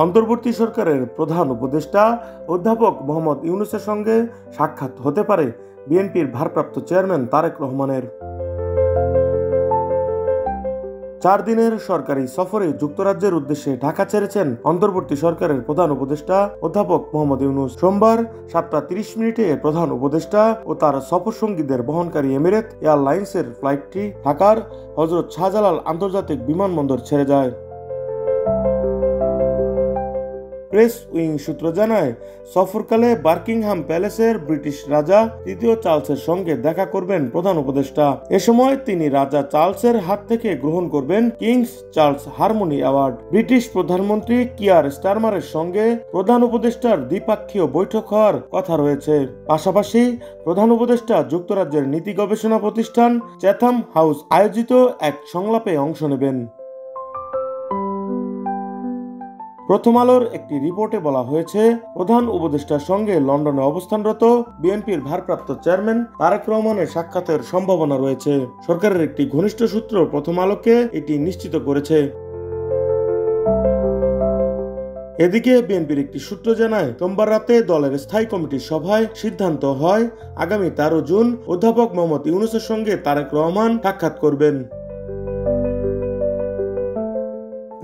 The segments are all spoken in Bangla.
অন্তর্বর্তী সরকারের প্রধান উপদেষ্টা অধ্যাপক মোহাম্মদ ইউনূসের সঙ্গে সাক্ষাৎ হতে পারে বিএনপির ভারপ্রাপ্ত চেয়ারম্যান তারেক রহমানের। 4 দিনের সরকারি সফরে যুক্তরাজ্যের উদ্দেশ্যে ঢাকা ছেড়েছেন অন্তর্বর্তী সরকারের প্রধান উপদেষ্টা অধ্যাপক মোহাম্মদ ইউনূস। সোমবার 7:30 প্রধান উপদেষ্টা ও তার সফরসঙ্গীদের বহনকারী এমিরেট এয়ারলাইন্সের ফ্লাইটটি ঢাকার হযরত শাহজালাল আন্তর্জাতিক বিমানবন্দর ছেড়ে যায়। প্রেস উইং সূত্র জানায়, সফরকালে বাকিংহাম প্যালেসের ব্রিটিশ রাজা তৃতীয় চার্লসের সঙ্গে দেখা করবেন প্রধান উপদেষ্টা। এ সময় তিনি রাজা চার্লসের হাত থেকে গ্রহণ করবেন King's Charles Harmony Award. British প্রধানমন্ত্রী কিয়ার স্টারমারের সঙ্গে প্রধান উপদেষ্টার দ্বিপাক্ষীয় বৈঠক হওয়ার কথা রয়েছে। পাশাপাশি প্রধান উপদেষ্টা যুক্তরাজ্যের নীতি গবেষণা প্রতিষ্ঠান চ্যাথাম হাউস আয়োজিত এক সংলাপে অংশ নেবেন। প্রথম আলোর একটি রিপোর্টে বলা হয়েছে, প্রধান উপদেষ্টার সঙ্গে লন্ডনে অবস্থানরত বিএনপির ভারপ্রাপ্ত চেয়ারম্যান তারেক রহমানের সাক্ষাতের সম্ভাবনা রয়েছে। সরকারের একটি ঘনিষ্ঠ সূত্র প্রথম আলোকে এটি নিশ্চিত করেছে। এদিকে বিএনপির একটি সূত্র জানায়, সোমবার রাতে দলের স্থায়ী কমিটির সভায় সিদ্ধান্ত হয় আগামী 13 জুন অধ্যাপক মোহাম্মদ ইউনূসের সঙ্গে তারেক রহমান সাক্ষাৎ করবেন।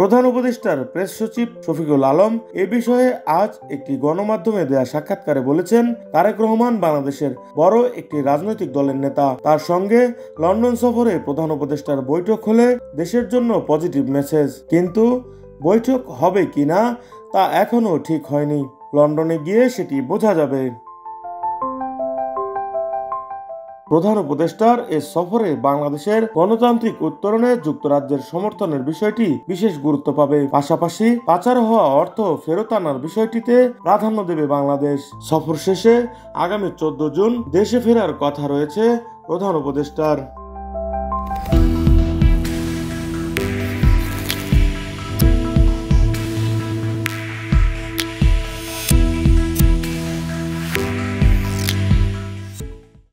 প্রধান উপদেষ্টার প্রেস সচিব শফিকুল আলম এ বিষয়ে আজ একটি গণমাধ্যমে দেয়া সাক্ষাৎকারে বলেছেন, তারেক রহমান বাংলাদেশের বড় একটি রাজনৈতিক দলের নেতা। তার সঙ্গে লন্ডন সফরে প্রধান উপদেষ্টার বৈঠক হলে দেশের জন্য পজিটিভ মেসেজ, কিন্তু বৈঠক হবে কিনা তা এখনো ঠিক হয়নি। লন্ডনে গিয়ে সেটি বোঝা যাবে। প্রধান উপদেষ্টার এ সফরে বাংলাদেশের গণতান্ত্রিক উত্তরণে যুক্তরাজ্যের সমর্থনের বিষয়টি বিশেষ গুরুত্ব পাবে। পাশাপাশি পাচার হওয়া অর্থ ফেরত আনার বিষয়টিতে প্রাধান্য দেবে বাংলাদেশ। সফর শেষে আগামী 14 জুন দেশে ফেরার কথা রয়েছে প্রধান উপদেষ্টার।